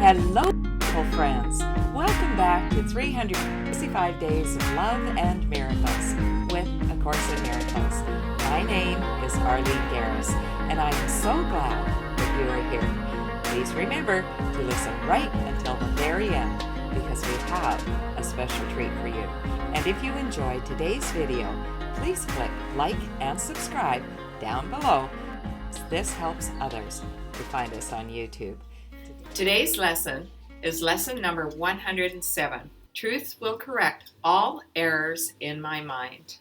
Hello, beautiful friends. Welcome back to 365 Days of Love and Miracles with A Course in Miracles. My name is Arlene Geres, and I am so glad that you are here. Please remember to listen right until the very end, because we have a special treat for you. And if you enjoyed today's video, please click like and subscribe down below. This helps others to find us on YouTube. Today's lesson is lesson number 107. Truth will correct all errors in my mind.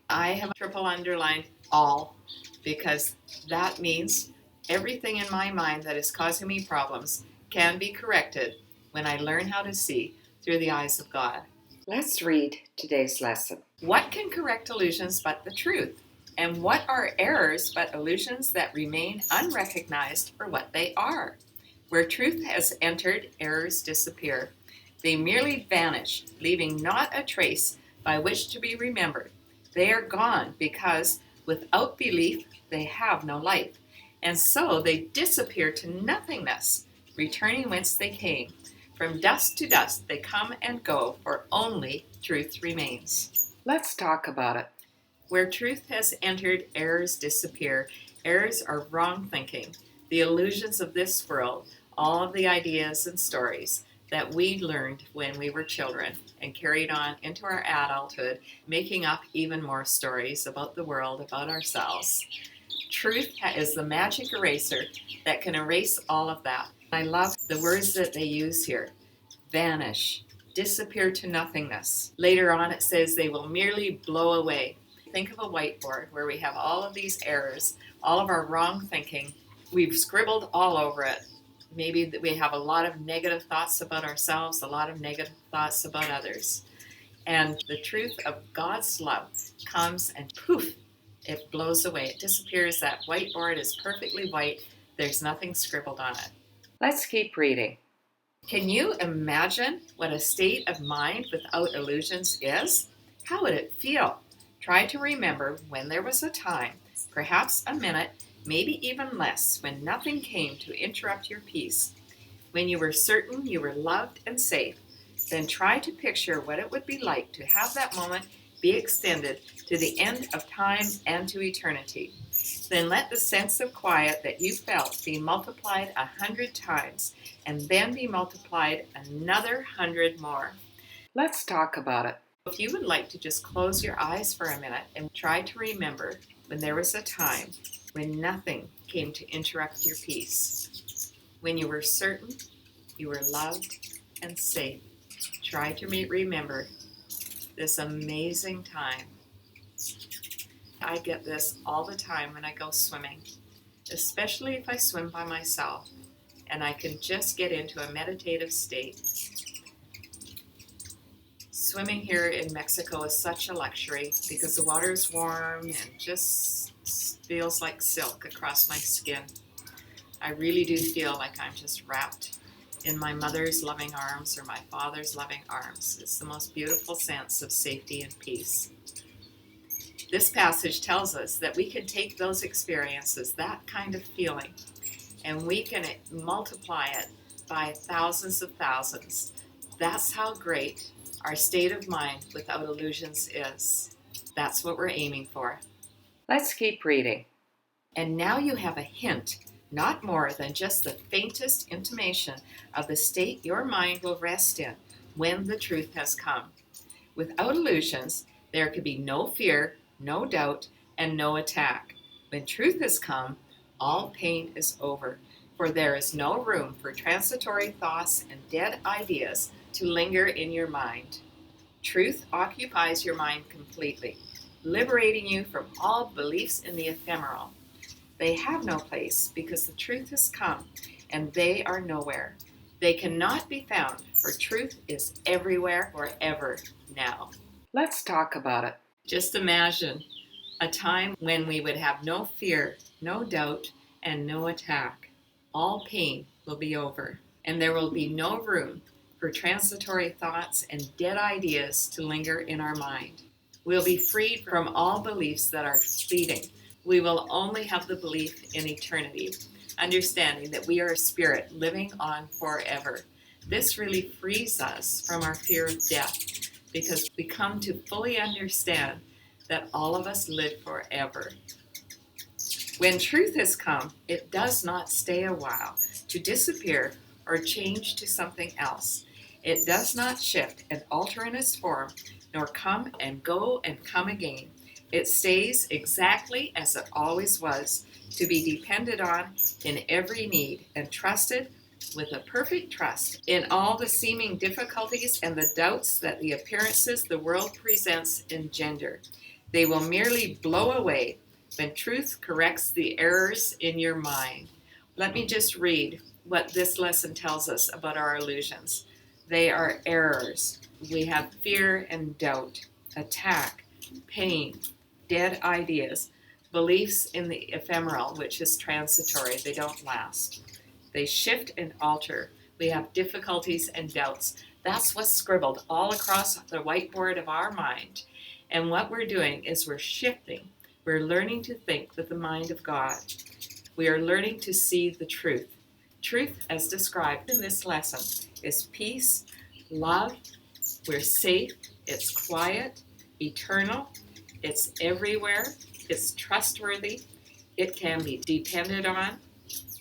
I have triple underlined all, because that means everything in my mind that is causing me problems can be corrected when I learn how to see through the eyes of God. Let's read today's lesson. What can correct illusions but the truth? And what are errors but illusions that remain unrecognized for what they are? Where truth has entered, errors disappear. They merely vanish, leaving not a trace by which to be remembered. They are gone because without belief they have no life, and so they disappear to nothingness, returning whence they came. From dust to dust they come and go, for only truth remains. Let's talk about it. Where truth has entered, errors disappear. Errors are wrong thinking, the illusions of this world, all of the ideas and stories that we learned when we were children and carried on into our adulthood, making up even more stories about the world, about ourselves. Truth is the magic eraser that can erase all of that. I love the words that they use here. Vanish, disappear to nothingness. Later on it says they will merely blow away. Think of a whiteboard where we have all of these errors, all of our wrong thinking. We've scribbled all over it. Maybe we have a lot of negative thoughts about ourselves, a lot of negative thoughts about others. And the truth of God's love comes and poof, it blows away. It disappears. That whiteboard is perfectly white. There's nothing scribbled on it. Let's keep reading. Can you imagine what a state of mind without illusions is? How would it feel? Try to remember when there was a time, perhaps a minute, maybe even less, when nothing came to interrupt your peace, when you were certain you were loved and safe. Then try to picture what it would be like to have that moment be extended to the end of time and to eternity. Then let the sense of quiet that you felt be multiplied 100 times, and then be multiplied another 100 more. Let's talk about it. If you would like to just close your eyes for a minute and try to remember when there was a time when nothing came to interrupt your peace, when you were certain you were loved and safe. Try to remember this amazing time. I get this all the time when I go swimming, especially if I swim by myself, and I can just get into a meditative state. Swimming here in Mexico is such a luxury because the water is warm and just feels like silk across my skin. I really do feel like I'm just wrapped in my mother's loving arms or my father's loving arms. It's the most beautiful sense of safety and peace. This passage tells us that we can take those experiences, that kind of feeling, and we can multiply it by thousands of thousands. That's how great our state of mind without illusions is. That's what we're aiming for. Let's keep reading. And now you have a hint, not more than just the faintest intimation of the state your mind will rest in when the truth has come. Without illusions, there could be no fear, no doubt, and no attack. When truth has come, all pain is over, for there is no room for transitory thoughts and dead ideas to linger in your mind. Truth occupies your mind completely, liberating you from all beliefs in the ephemeral. They have no place because the truth has come, and they are nowhere. They cannot be found, for truth is everywhere, wherever, now. Let's talk about it. Just imagine a time when we would have no fear, no doubt, and no attack. All pain will be over, and there will be no room for transitory thoughts and dead ideas to linger in our mind. We'll be freed from all beliefs that are fleeting. We will only have the belief in eternity, understanding that we are a spirit living on forever. This really frees us from our fear of death because we come to fully understand that all of us live forever. When truth has come, it does not stay a while to disappear or change to something else. It does not shift and alter in its form, nor come and go and come again. It stays exactly as it always was, to be depended on in every need and trusted with a perfect trust in all the seeming difficulties and the doubts that the appearances the world presents engender. They will merely blow away when truth corrects the errors in your mind. Let me just read what this lesson tells us about our illusions. They are errors. We have fear and doubt, attack, pain, dead ideas, beliefs in the ephemeral, which is transitory. They don't last. They shift and alter. We have difficulties and doubts. That's what's scribbled all across the whiteboard of our mind. And what we're doing is we're shifting. We're learning to think with the mind of God. We are learning to see the truth. Truth, as described in this lesson, is peace, love. We're safe. It's quiet, eternal. It's everywhere. It's trustworthy. It can be depended on.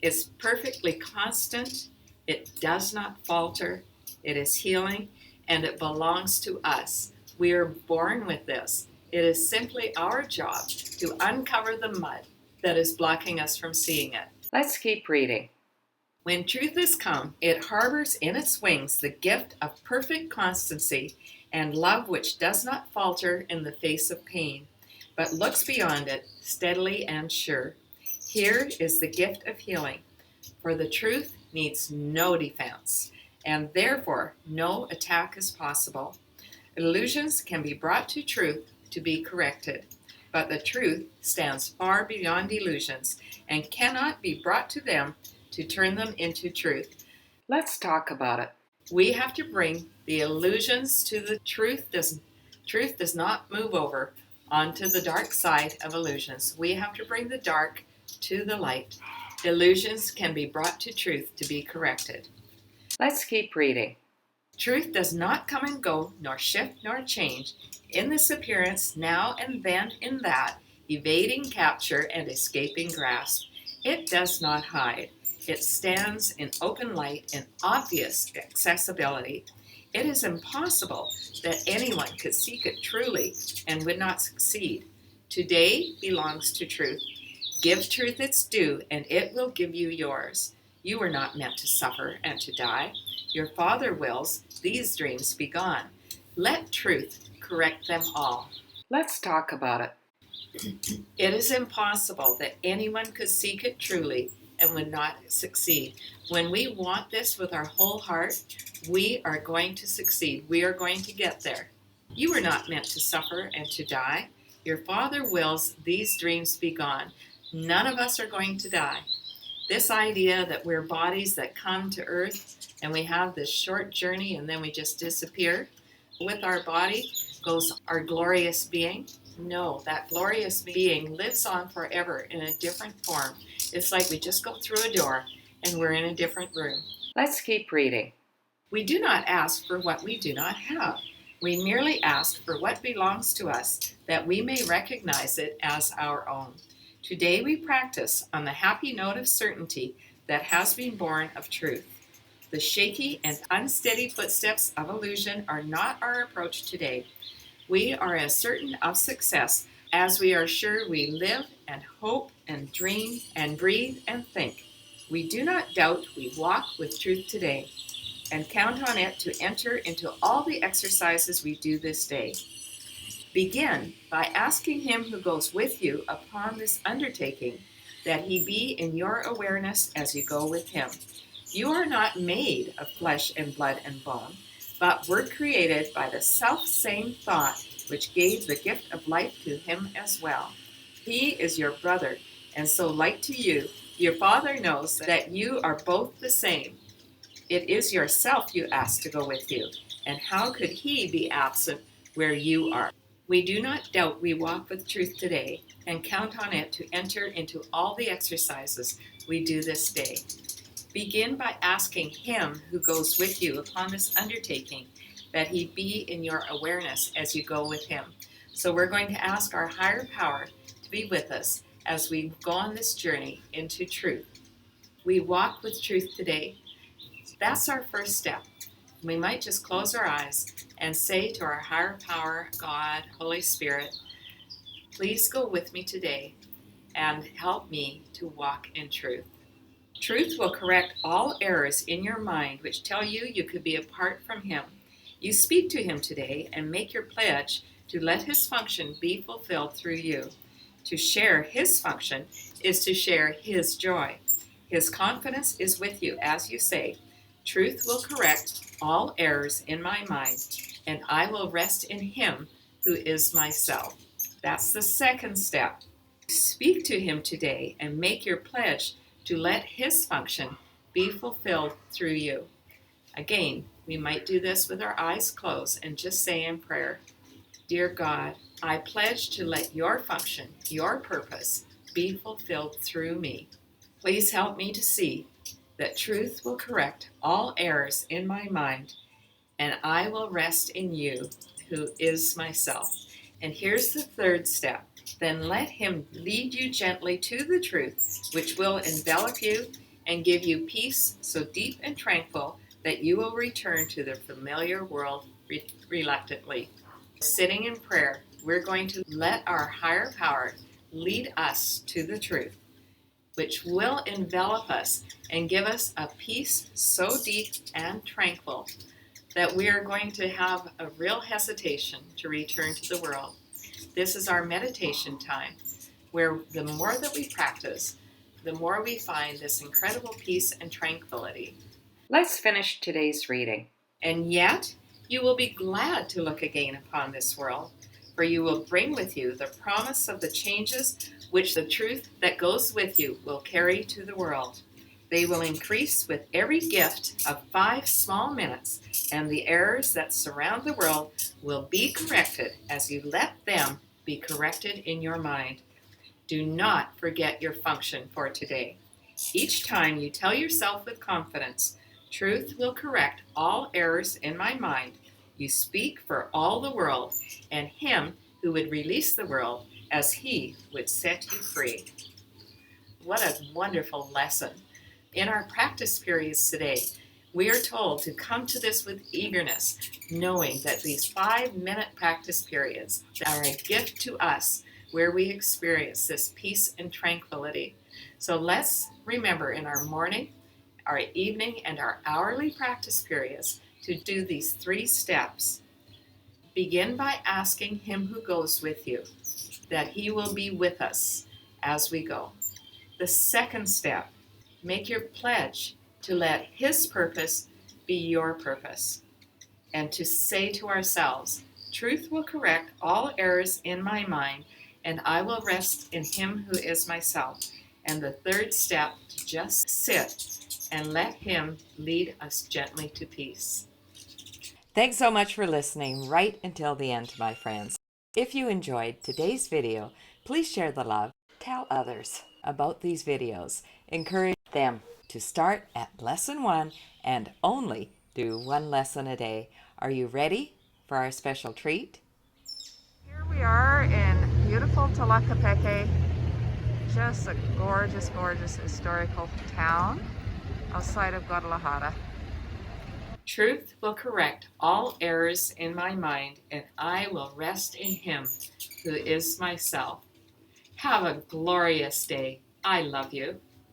It's perfectly constant. It does not falter. It is healing, and it belongs to us. We are born with this. It is simply our job to uncover the mud that is blocking us from seeing it. Let's keep reading. When truth has come, it harbors in its wings the gift of perfect constancy and love which does not falter in the face of pain, but looks beyond it steadily and sure. Here is the gift of healing, for the truth needs no defense, and therefore no attack is possible. Illusions can be brought to truth to be corrected, but the truth stands far beyond illusions and cannot be brought to them to turn them into truth. Let's talk about it. We have to bring the illusions to the truth. Truth does not move over onto the dark side of illusions. We have to bring the dark to the light. Illusions can be brought to truth to be corrected. Let's keep reading. Truth does not come and go, nor shift, nor change, in this appearance, now and then in that, evading capture and escaping grasp. It does not hide. It stands in open light and obvious accessibility. It is impossible that anyone could seek it truly and would not succeed. Today belongs to truth. Give truth its due, and it will give you yours. You were not meant to suffer and to die. Your Father wills these dreams be gone. Let truth correct them all. Let's talk about it. It is impossible that anyone could seek it truly and would not succeed. When we want this with our whole heart, we are going to succeed. We are going to get there. You were not meant to suffer and to die. Your Father wills these dreams be gone. None of us are going to die. This idea that we're bodies that come to earth and we have this short journey and then we just disappear, with our body goes our glorious being. No, that glorious being lives on forever in a different form. It's like we just go through a door and we're in a different room. Let's keep reading. We do not ask for what we do not have. We merely ask for what belongs to us, that we may recognize it as our own. Today we practice on the happy note of certainty that has been born of truth. The shaky and unsteady footsteps of illusion are not our approach today. We are as certain of success as we are sure we live and hope and dream and breathe and think. We do not doubt we walk with truth today and count on it to enter into all the exercises we do this day. Begin by asking Him who goes with you upon this undertaking that He be in your awareness as you go with Him. You are not made of flesh and blood and bone, but were created by the self-same thought which gave the gift of life to Him as well. He is your brother, and so like to you, your Father knows that you are both the same. It is yourself you ask to go with you, and how could He be absent where you are? We do not doubt we walk with truth today and count on it to enter into all the exercises we do this day. Begin by asking Him who goes with you upon this undertaking that He be in your awareness as you go with Him. So we're going to ask our higher power to be with us as we go on this journey into truth. We walk with truth today. That's our first step. We might just close our eyes and say to our higher power, God, Holy Spirit, please go with me today and help me to walk in truth. Truth will correct all errors in your mind which tell you you could be apart from Him. You speak to Him today and make your pledge to let His function be fulfilled through you. To share His function is to share His joy. His confidence is with you as you say, truth will correct all errors in my mind, and I will rest in Him who is myself. That's the second step. Speak to Him today and make your pledge to let His function be fulfilled through you. Again, we might do this with our eyes closed and just say in prayer, Dear God, I pledge to let your function, your purpose, be fulfilled through me. Please help me to see that truth will correct all errors in my mind, and I will rest in you, who is myself. And here's the third step. Then let Him lead you gently to the truth, which will envelop you and give you peace so deep and tranquil that you will return to the familiar world reluctantly. Sitting in prayer, we're going to let our higher power lead us to the truth, which will envelop us and give us a peace so deep and tranquil that we are going to have a real hesitation to return to the world. This is our meditation time, where the more that we practice, the more we find this incredible peace and tranquility. Let's finish today's reading. And yet, you will be glad to look again upon this world, for you will bring with you the promise of the changes which the truth that goes with you will carry to the world. They will increase with every gift of 5 small minutes, and the errors that surround the world will be corrected as you let them be corrected in your mind. Do not forget your function for today. Each time you tell yourself with confidence, truth will correct all errors in my mind, you speak for all the world and Him who would release the world as He would set you free. What a wonderful lesson. In our practice periods today, we are told to come to this with eagerness, knowing that these 5-minute practice periods are a gift to us where we experience this peace and tranquility. So let's remember in our morning, our evening, and our hourly practice periods to do these 3 steps. Begin by asking Him who goes with you that He will be with us as we go. The second step, make your pledge to let His purpose be your purpose, and to say to ourselves, truth will correct all errors in my mind, and I will rest in Him who is myself. And the third step, to just sit and let Him lead us gently to peace. Thanks so much for listening right until the end, my friends. If you enjoyed today's video, please share the love. Tell others about these videos. Encourage them to start at lesson 1 and only do 1 lesson a day. Are you ready for our special treat? Here we are in beautiful Talakapeke, just a gorgeous, gorgeous historical town outside of Guadalajara. Truth will correct all errors in my mind, and I will rest in Him who is myself. Have a glorious day. I love you.